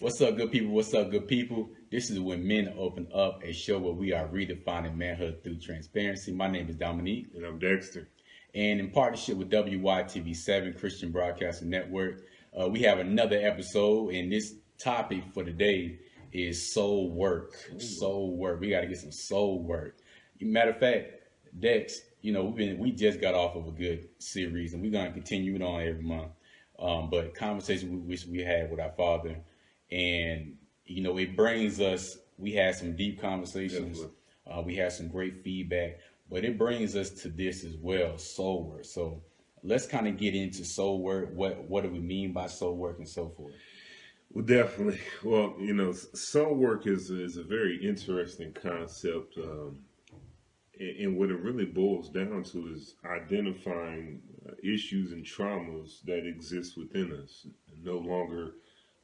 What's up, good people? What's up, good people? This is When Men Open Up, a show where we are redefining manhood through transparency. My name is Dominique, And I'm Dexter. and in partnership with wytv7 Christian Broadcasting Network, we have another episode. And this topic for today is soul work. Soul work. We got to get some soul work. Matter of fact, Dex, we just got off of a good series, and we're gonna continue it on every month. But conversation which we had with our father, and it brings us. We had some deep conversations. Definitely. We had some great feedback, but it brings us to this as well, soul work. So let's kind of get into soul work. What do we mean by soul work and so forth? Well, definitely. Well, soul work is a very interesting concept. And what it really boils down to is identifying issues and traumas that exist within us. No longer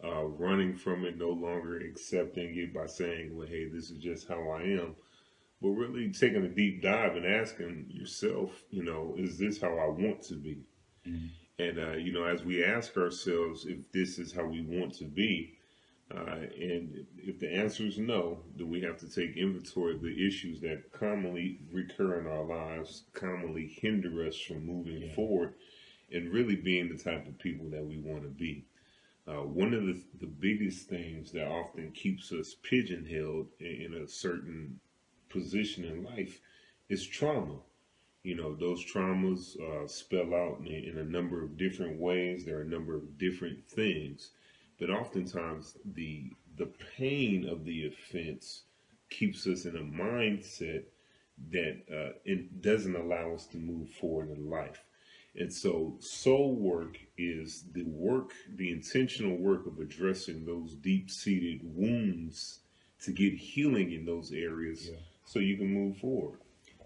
running from it, no longer accepting it by saying, well, hey, this is just how I am. But really taking a deep dive and asking yourself, is this how I want to be? Mhm. And, as we ask ourselves if this is how we want to be, and if the answer is no, then we have to take inventory of the issues that commonly recur in our lives, commonly hinder us from moving Yeah. forward, and really being the type of people that we want to be. One of the biggest things that often keeps us pigeonholed in a certain position in life is trauma. Those traumas spell out in a number of different ways. There are a number of different things, but oftentimes the pain of the offense keeps us in a mindset that it doesn't allow us to move forward in life. And so, soul work is the work, the intentional work of addressing those deep seated wounds to get healing in those areas Yeah. so you can move forward.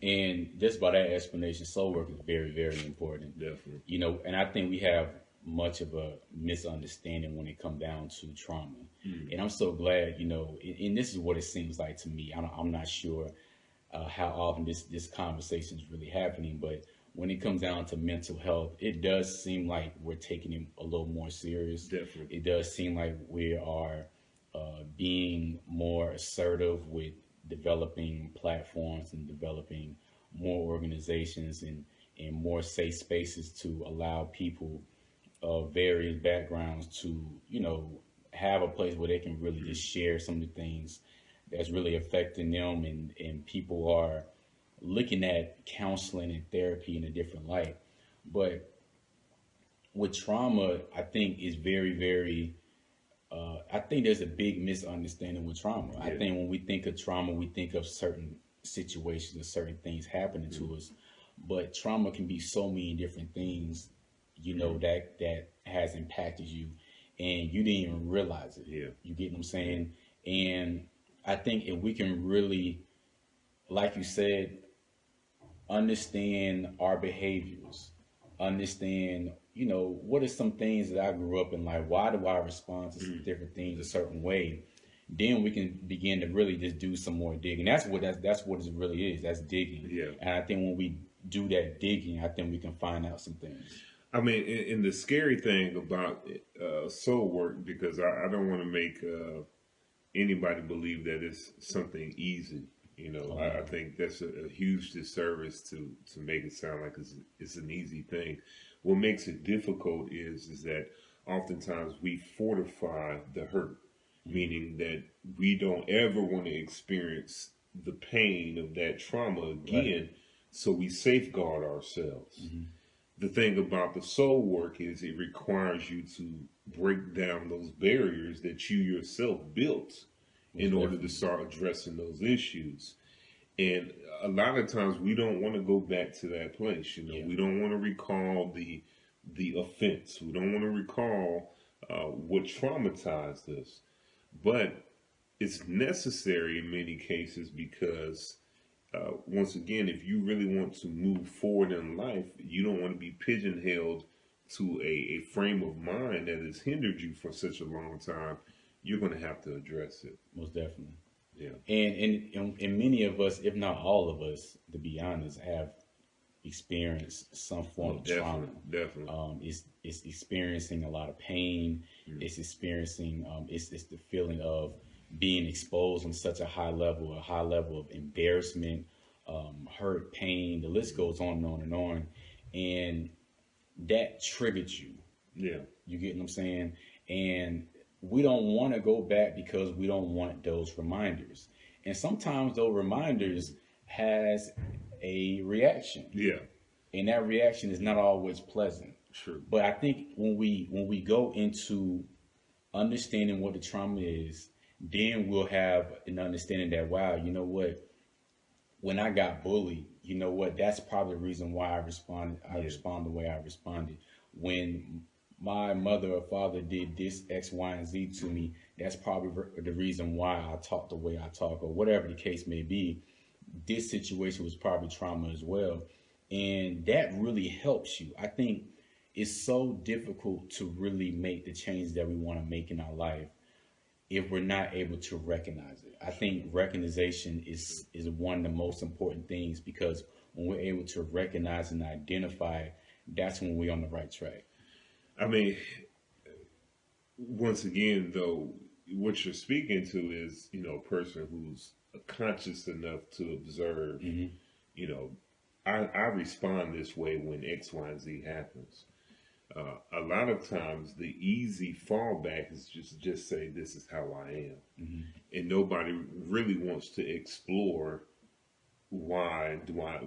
And just by that explanation, soul work is very, very important. Definitely. And I think we have much of a misunderstanding when it comes down to trauma. Mm. And I'm so glad, and this is what it seems like to me. I'm not sure how often this conversation is really happening, but when it comes down to mental health, it does seem like we're taking it a little more serious. Definitely. It does seem like we are being more assertive with developing platforms and developing more organizations and more safe spaces to allow people of various backgrounds to, have a place where they can really just share some of the things that's really affecting them, and people are looking at counseling and therapy in a different light. But with trauma, I think is very, very I think there's a big misunderstanding with trauma. I Yeah. think when we think of trauma, we think of certain situations and certain things happening to us. But trauma can be so many different things, that has impacted you, and you didn't even realize it. Yeah. You get what I'm saying? And I think if we can really, like you said, understand our behaviors, understand, what are some things that I grew up in life? Why do I respond to some different things a certain way? Then we can begin to really just do some more digging. That's what it really is. That's digging. Yeah. And I think when we do that digging, I think we can find out some things. I mean, and the scary thing about soul work, because I don't want to make anybody believe that it's something easy. I think that's a huge disservice to make it sound like it's an easy thing. What makes it difficult is that oftentimes we fortify the hurt, meaning that we don't ever want to experience the pain of that trauma again, Right. so we safeguard ourselves. Hmm. The thing about the soul work is it requires you to break down those barriers that you yourself built in order to start addressing those issues. And a lot of times we don't want to go back to that place. Yeah. We don't want to recall the offense. We don't want to recall what traumatized us. But it's necessary in many cases because once again, if you really want to move forward in life, you don't want to be pigeonholed to a frame of mind that has hindered you for such a long time. You're going to have to address it. Most definitely. Yeah. And many of us, if not all of us, to be honest, have experienced some Oh, form of trauma. definitely, definitely. It's experiencing a lot of pain. Mm. It's experiencing it's the feeling of being exposed on such a high level of embarrassment, hurt, pain. The list goes on and on and on, and that triggered you. Yeah, You get what I'm saying? And we don't want to go back because we don't want those reminders. And sometimes those reminders has a reaction, yeah, and that reaction is not always pleasant. true. But I think when we go into understanding what the trauma is, then we'll have an understanding that, wow, you know what, when I got bullied, you know what, that's probably the reason why I Yeah, respond the way I responded. When my mother or father did this X, Y, and Z to me, that's probably the reason why I talk the way I talk, or whatever the case may be. This situation was probably trauma as well. And that really helps you. I think it's so difficult to really make the change that we want to make in our life if we're not able to recognize it. I think recognition is one of the most important things, because when we're able to recognize and identify, that's when we're on the right track. I mean, once again, though, what you're speaking to is, a person who's conscious enough to observe. Hmm. You know, I respond this way when X, Y, and Z happens. A lot of times, the easy fallback is just say, "This is how I am," Hmm. and nobody really wants to explore why do I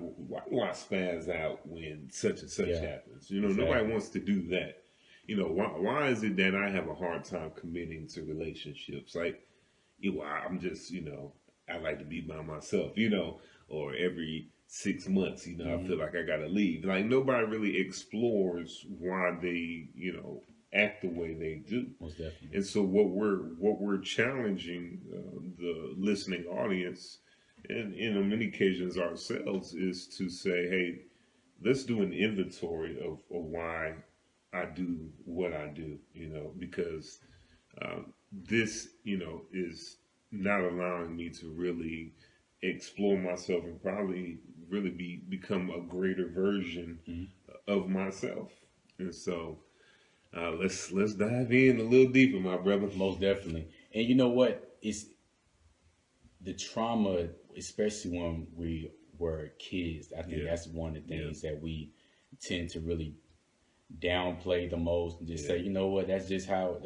spaz out when such and such Yeah, happens? Nobody exactly. wants to do that. Why is it that I have a hard time committing to relationships? Like, I'm just, I like to be by myself, or every 6 months, I Hmm. feel like I gotta leave. Like, nobody really explores why they, act the way they do. Most definitely. And so what we're challenging the listening audience, and in many occasions ourselves, is to say, hey, let's do an inventory of why I do what I do, because this, is not allowing me to really explore myself and probably really become a greater version Hmm. of myself. And so let's dive in a little deeper, my brother. Most definitely. And you know what? It's the trauma, especially when we were kids. I think Yeah, that's one of the yeah, things that we tend to really downplay the most, and just yeah, say, you know what, that's just how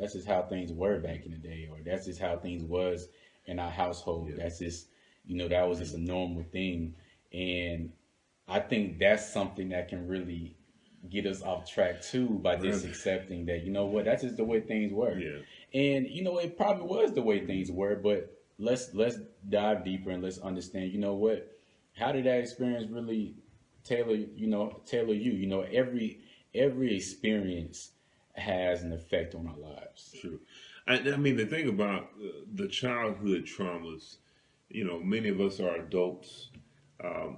things were back in the day, or that's just how things was in our household. yeah. That's just, that was just Mm, a normal thing. And I think that's something that can really get us off track too, by just brother. accepting that, you know what, that's just the way things were. Yeah. And it probably was the way things Mm, were, but let's dive deeper and let's understand, you know what, how did that experience really tailor you? Every experience has an effect on our lives. true. I mean, the thing about the childhood traumas, many of us are adults.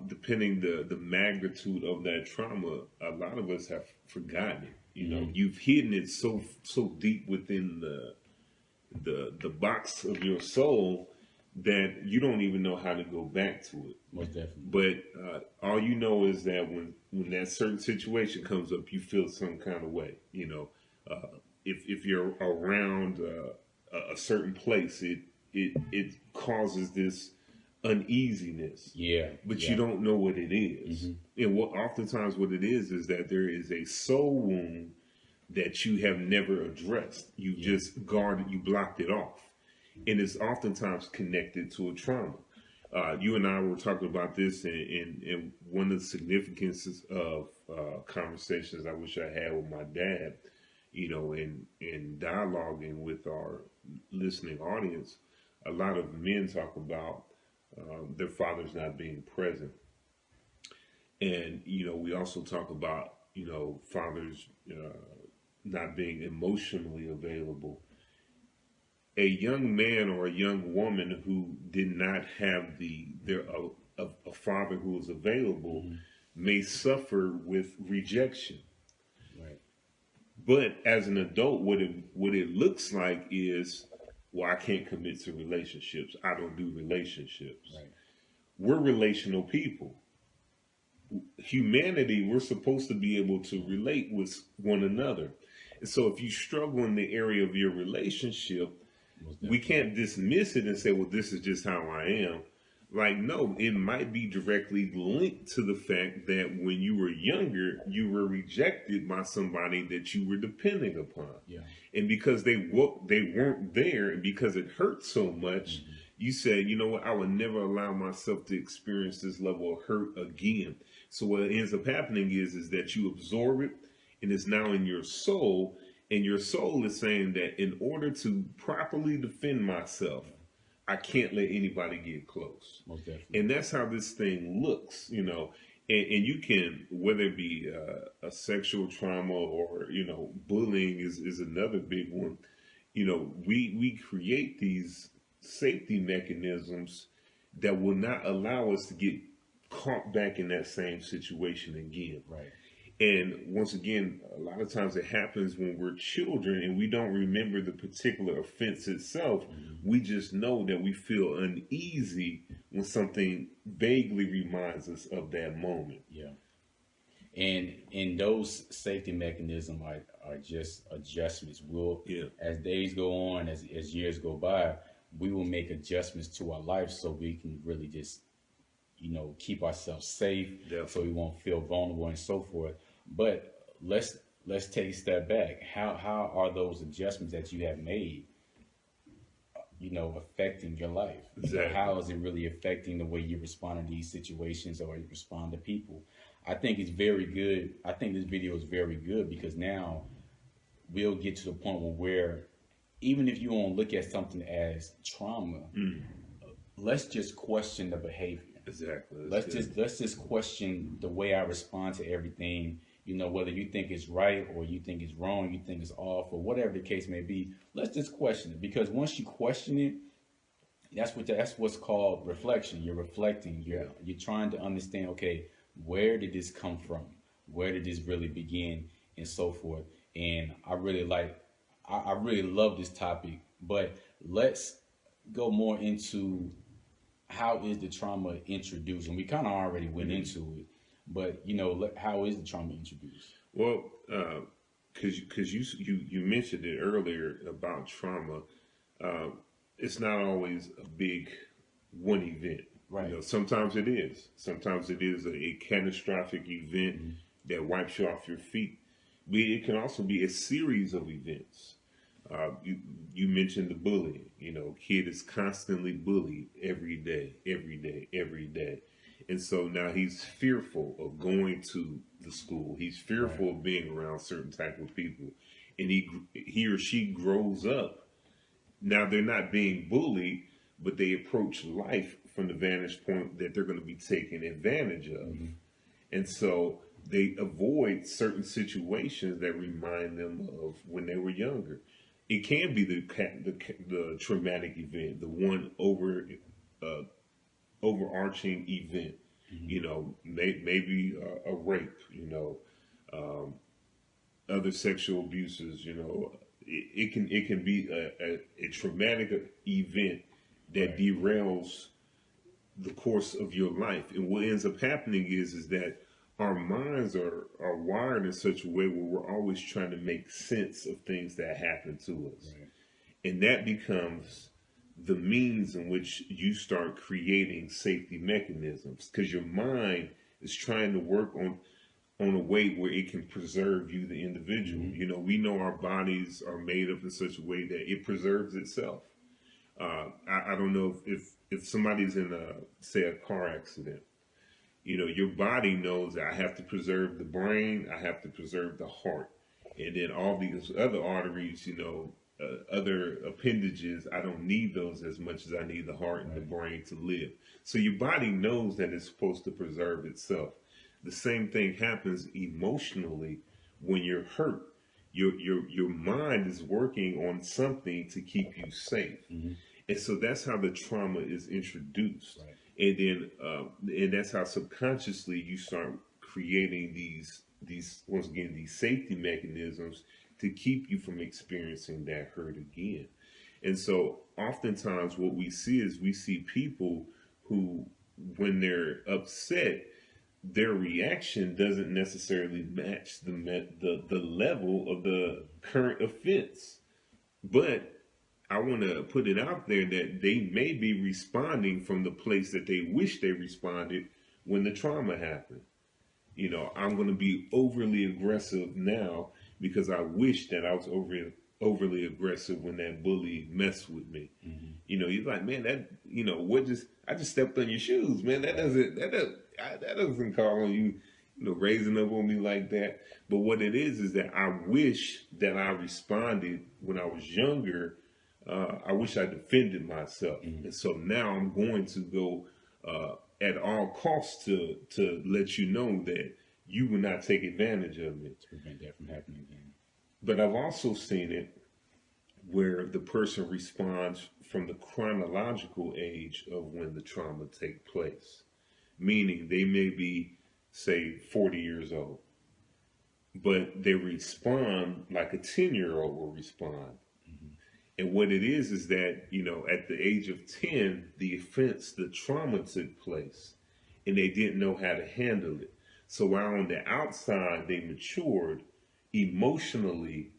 Depending the magnitude of that trauma, a lot of us have forgotten it. Hmm. You've hidden it so deep within the box of your soul that you don't even know how to go back to it. Most definitely. But all you know is that when that certain situation comes up, you feel some kind of way. If you're around a certain place, it causes this uneasiness, Yeah, but you yeah. don't know what it is. Hmm. And oftentimes what it is that there is a soul wound that you have never addressed. You Yeah. just guarded, you blocked it off, and it's oftentimes connected to a trauma. You and I were talking about this, and one of the significances of conversations I wish I had with my dad, in dialoguing with our listening audience. A lot of men talk about their fathers not being present, and we also talk about fathers not being emotionally available. A young man or a young woman who did not have a father who was available Hmm. may suffer with rejection. Right. But as an adult, what it looks like is, well, I can't commit to relationships. I don't do relationships. Right. We're relational people. humanity, we're supposed to be able to relate with one another. And so if you struggle in the area of your relationship, Most we definitely. can't dismiss it and say, well, this is just how I am. Like, no, it might be directly linked to the fact that when you were younger, you were rejected by somebody that you were depending upon. Yeah. And because they weren't there, and because it hurt so much, Hmm. you said, you know what, I would never allow myself to experience this level of hurt again. So what ends up happening is that you absorb it, and it's now in your soul, and your soul is saying that in order to properly defend myself, Yeah. I can't let anybody get close. Most definitely. And that's how this thing looks, you know. And you can, whether it be a sexual trauma or, you know, bullying is another big one. You know, we create these safety mechanisms that will not allow us to get caught back in that same situation again. Right. And once again, a lot of times it happens when we're children and we don't remember the particular offense itself. Hmm. We just know that we feel uneasy when something vaguely reminds us of that moment. Yeah. And those safety mechanisms are just adjustments. We'll, Yeah, as days go on, as years go by, we will make adjustments to our life so we can really just, keep ourselves safe, so we definitely. won't feel vulnerable and so forth. But let's take a step back. How are those adjustments that you have made, affecting your life? Exactly. How is it really affecting the way you respond to these situations or you respond to people? I think it's very good. I think this video is very good because now we'll get to the point where even if you won't look at something as trauma, Mm, let's just question the behavior. exactly. That's Let's good. just let's just question the way I respond to everything. Whether you think it's right or you think it's wrong, you think it's off, or whatever the case may be. Let's just question it because once you question it, that's what's called reflection. You're reflecting. Yeah. You're trying to understand. Okay, where did this come from? Where did this really begin, and so forth. And I really love this topic. But let's go more into how is the trauma introduced, and we kind of already went Mm. into it. But how is the trauma introduced? Well, because you mentioned it earlier about trauma, uh, it's not always a big one event. You Right. know, sometimes it is. Sometimes it is a catastrophic event Hmm. that wipes you off your feet. But it can also be a series of events. You mentioned the bullying. You know, kid is constantly bullied every day, every day, every day, and so now he's fearful of going to the school. He's Right. fearful of being around certain type of people, and he or she grows up. Now they're not being bullied, but they approach life from the vantage point that they're going to be taken advantage of, Hmm. and so they avoid certain situations that remind them of when they were younger. It can be the traumatic event, the one uh, overarching event. Hmm. You know, maybe a rape. You know, um, other sexual abuses. You know, it can be a traumatic event that Right. derails the course of your life. And what ends up happening is that our minds are wired in such a way where we're always trying to make sense of things that happen to us. Right. And that becomes the means in which you start creating safety mechanisms because your mind is trying to work on a way where it can preserve you, the individual. Hmm. You know, we know our bodies are made up in such a way that it preserves itself. I don't know if somebody's in say a car accident. You know, your body knows that I have to preserve the brain, I have to preserve the heart, and then all these other arteries, you know, other appendages, I don't need those as much as I need the heart and the Right. brain to live. So your body knows that it's supposed to preserve itself. The same thing happens emotionally when you're hurt. Your mind is working on something to keep you safe, Hmm. and so that's how the trauma is introduced, Right. and that's how subconsciously you start creating these once again these safety mechanisms to keep you from experiencing that hurt again. And so oftentimes what we see is we see people who, when they're upset, their reaction doesn't necessarily match the level of the current offense. But I want to put it out there that they may be responding from the place that they wish they responded when the trauma happened. I'm going to be overly aggressive now because I wish that I was overly aggressive when that bully messed with me. You're like, man, that what just I just stepped on your shoes, man. That doesn't call on you, raising up on me like that. But what it is that I wish that I responded when I was younger. I wish I defended myself, and so now I'm going to go at all costs to let you know that you will not take advantage of me. To prevent that from happening again. But I've also seen it where the person responds from the chronological age of when the trauma take place, meaning they may be, say, 40 years old, but they respond like a 10-year-old will respond. And what it is that, at the age of 10, the offense, the trauma took place, and they didn't know how to handle it. So while on the outside they matured, emotionally,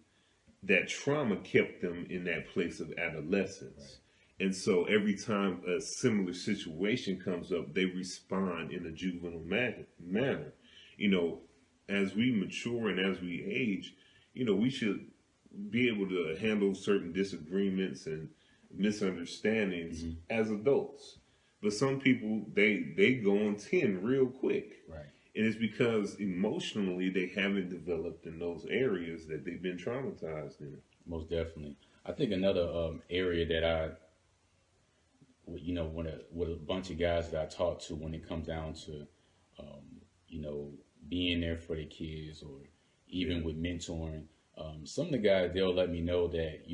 that trauma kept them in that place of adolescence. Right. And so every time a similar situation comes up, they respond in a juvenile manner. As we mature and as we age, we should be able to handle certain disagreements and misunderstandings as adults. But some people, they go on 10 real quick. Right. And it's because emotionally they haven't developed in those areas that they've been traumatized in. Most definitely. I think another area that with a bunch of guys that I talk to when it comes down to, being there for the kids or even with mentoring, some of the guys, they'll let me know that,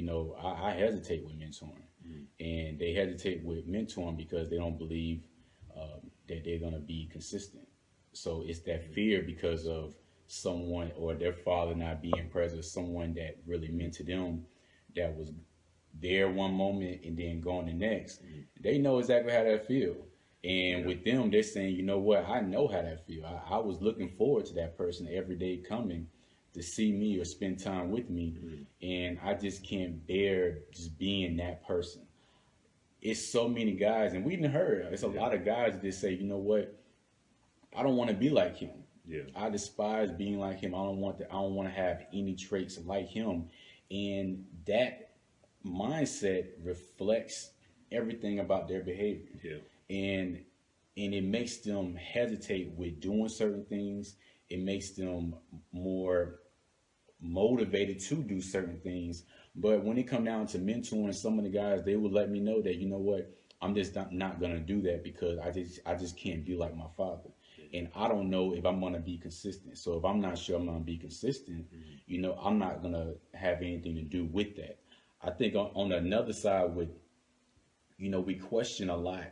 I hesitate with mentoring. And they hesitate with mentoring because they don't believe that they're going to be consistent. So it's that fear because of someone or their father not being present, someone that really meant to them, that was there one moment and then gone the next. They know exactly how that feel. And with them, they're saying, you know what, I know how that feel. I was looking forward to that person every day coming to see me or spend time with me. And I just can't bear just being that person. It's so many guys, and we didn't heard, it's a lot of guys that say, you know what, I don't want to be like him. Yeah. I despise being like him. I don't want to have any traits like him. And that mindset reflects everything about their behavior. Yeah. And it makes them hesitate with doing certain things. It makes them more motivated to do certain things. But when it come down to mentoring, some of the guys, they will let me know that, you know what, I'm just not gonna do that because I just can't be like my father. And I don't know if I'm going to be consistent. So if I'm not sure I'm going to be consistent, I'm not going to have anything to do with that. I think on another side with, we question a lot,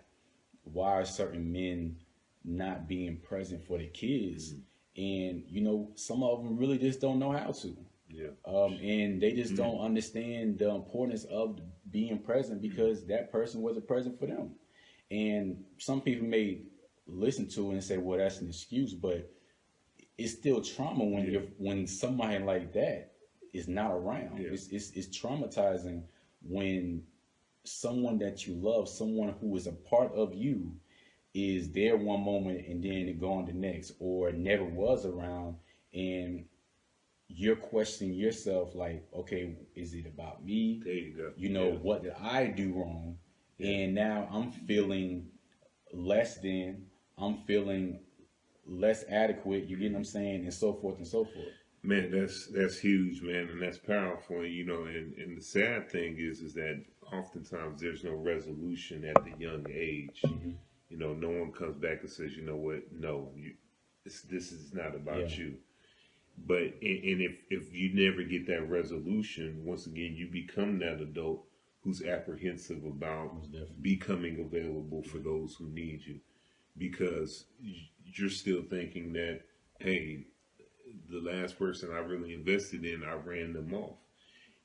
why are certain men not being present for the kids? And, some of them really just don't know how to. Yeah. And they just don't understand the importance of being present because that person wasn't present for them. And some people may listen to it and say, well, that's an excuse, but it's still trauma when somebody like that is not around. It's traumatizing when someone that you love, someone who is a part of you, is there one moment and then gone the next, or never was around, and you're questioning yourself like, okay, is it about me? There you go. What did I do wrong? And now I'm feeling less than, I'm feeling less adequate, you get what I'm saying, and so forth and so forth. Man, that's huge, man, and that's powerful. And the sad thing is that oftentimes there's no resolution at the young age. No one comes back and says, you know what, no, this is not about you. But and if you never get that resolution, once again, you become that adult who's apprehensive about becoming available for those who need you, because you're still thinking that, hey, the last person I really invested in, I ran them off.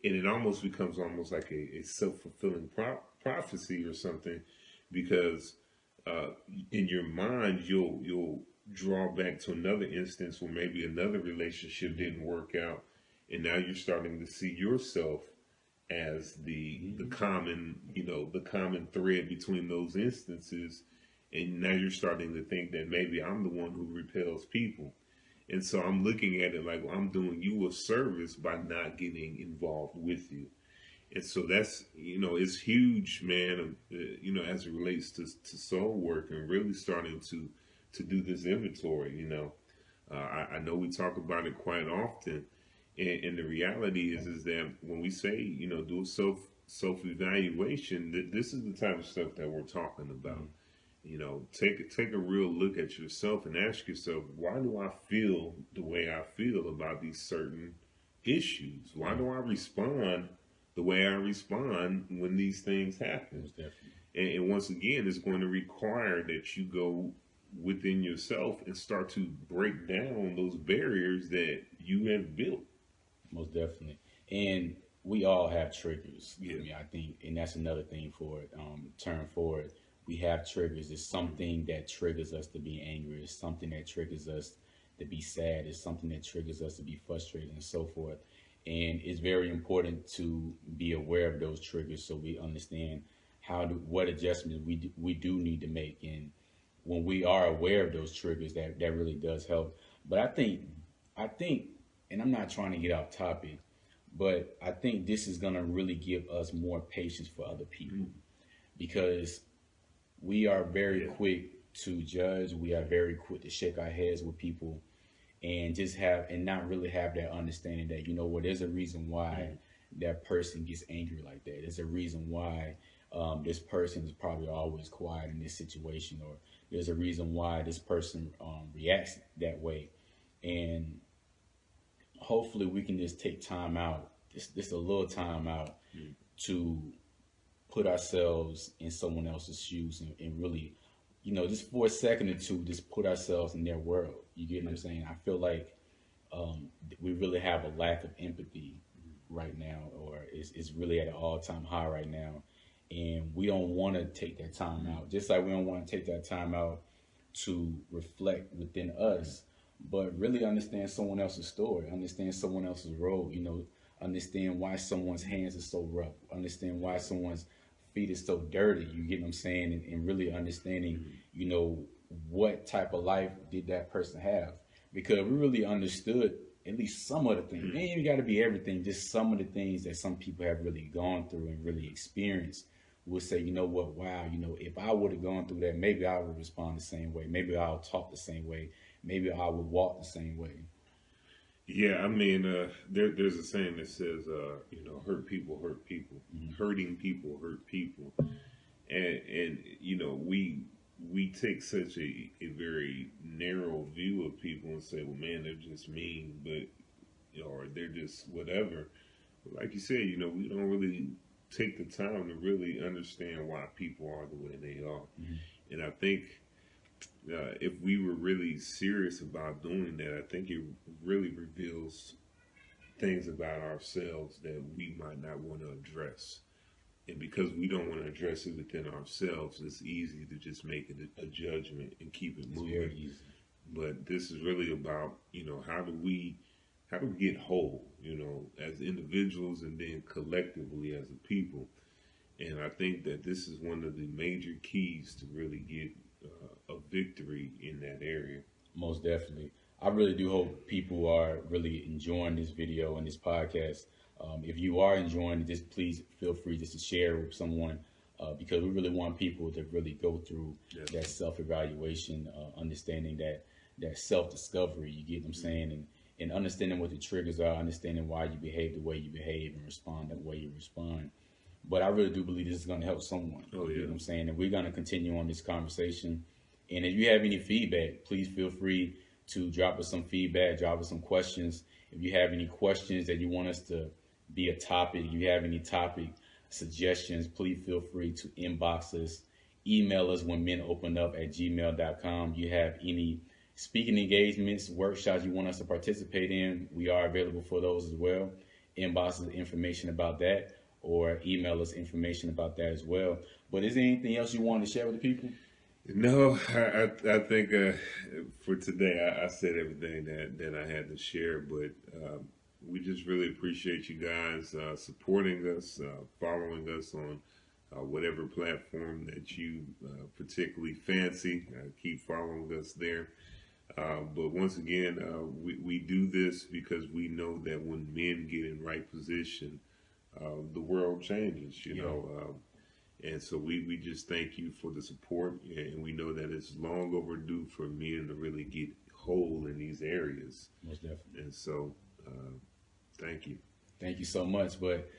And it almost becomes almost like a self-fulfilling prophecy or something, because in your mind, you'll draw back to another instance where maybe another relationship didn't work out, and now you're starting to see yourself as the Hmm. common, the common thread between those instances, and now you're starting to think that maybe I'm the one who repels people. And so I'm looking at it like, well, I'm doing you a service by not getting involved with you. And so that's, it's huge, man, as it relates to soul work and really starting to do this inventory. I know we talk about it quite often. And the reality is that when we say, do a self evaluation, that this is the type of stuff that we're talking about. Hmm. Take a real look at yourself and ask yourself, why do I feel the way I feel about these certain issues? Why Yeah, do I respond the way I respond when these things happen? most definitely. And once again, it's going to require that you go within yourself and start to break down those barriers that you have built. Most definitely. And we all have triggers. I Yeah. mean, I think, and that's another thing for it. Turn forward. We have triggers. It's something that triggers us to be angry. It's something that triggers us to be sad. It's something that triggers us to be frustrated and so forth. And it's very important to be aware of those triggers so we understand what adjustments we do need to make. And when we are aware of those triggers, that really does help. But I think, and I'm not trying to get off topic, but I think this is gonna really give us more patience for other people because we are very Yeah. quick to judge. We are very quick to shake our heads with people and just have and not really have that understanding that there's a reason why that person gets angry like that. There's a reason why this person is probably always quiet in this situation, or there's a reason why this person reacts that way. And hopefully we can just take time out, just a little time out, to put ourselves in someone else's shoes and really, just for a second or two, just put ourselves in their world. You get what I'm saying? I feel like we really have a lack of empathy right now, or it's really at an all-time high right now. And we don't want to take that time out, just like we don't want to take that time out to reflect within us, but really understand someone else's story, understand someone else's role, understand why someone's hands are so rough, understand why someone's feet is so dirty. You get what I'm saying? And really understanding, what type of life did that person have? Because we really understood at least some of the things. It ain't even got to be everything, just some of the things that some people have really gone through and really experienced. We'll say, you know what, wow, if I would have gone through that, maybe I would respond the same way. Maybe I'll talk the same way. Maybe I would walk the same way. Yeah, I mean, there's a saying that says, hurt people hurt people, Mm-hmm. hurting people hurt people, and we take such a very narrow view of people and say, well, man, they're just mean, or they're just whatever. But like you said, we don't really take the time to really understand why people are the way they are, Mm-hmm. and I think if we were really serious about doing that, I think it really reveals things about ourselves that we might not want to address. And because we don't want to address it within ourselves, it's easy to just make it a judgment and keep it It's moving. very easy. But this is really about, how do we get whole, as individuals and then collectively as a people. And I think that this is one of the major keys to really get a victory in that area. Most definitely. I really do hope people are really enjoying this video and this podcast. If you are enjoying it, just please feel free just to share with someone, because we really want people to really go through Yeah. that self-evaluation, understanding that self-discovery. You get what I'm saying, and understanding what the triggers are, understanding why you behave the way you behave and respond the way you respond. But I really do believe this is going to help someone. Oh, You get yeah. what I'm saying? And we're going to continue on this conversation. And if you have any feedback, please feel free to drop us some feedback, drop us some questions. If you have any questions that you want us to be a topic, if you have any topic suggestions, please feel free to inbox us, email us when men open up at gmail.com. You have any speaking engagements, workshops you want us to participate in, we are available for those as well. Inbox us information about that, or email us information about that as well. But is there anything else you want to share with the people? No, I think for today I said everything that I had to share, but we just really appreciate you guys supporting us, following us on whatever platform that you particularly fancy. Keep following us there. But once again, we do this because we know that when men get in right position, the world changes, you Yeah, know. And so we just thank you for the support, and we know that it's long overdue for men to really get whole in these areas. most definitely. And so, thank you. Thank you so much. But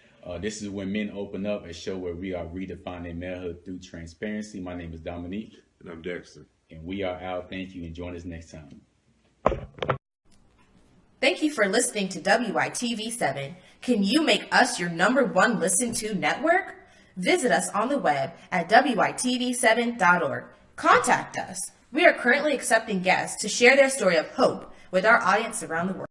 this is When Men Open Up, a show where we are redefining manhood through transparency. My name is Dominique, And I'm Dexter. and we are out. Thank you, and join us next time. Thank you for listening to wytv7. Can you make us your #1 listen to network? Visit us on the web at wytv7.org. Contact us. We are currently accepting guests to share their story of hope with our audience around the world.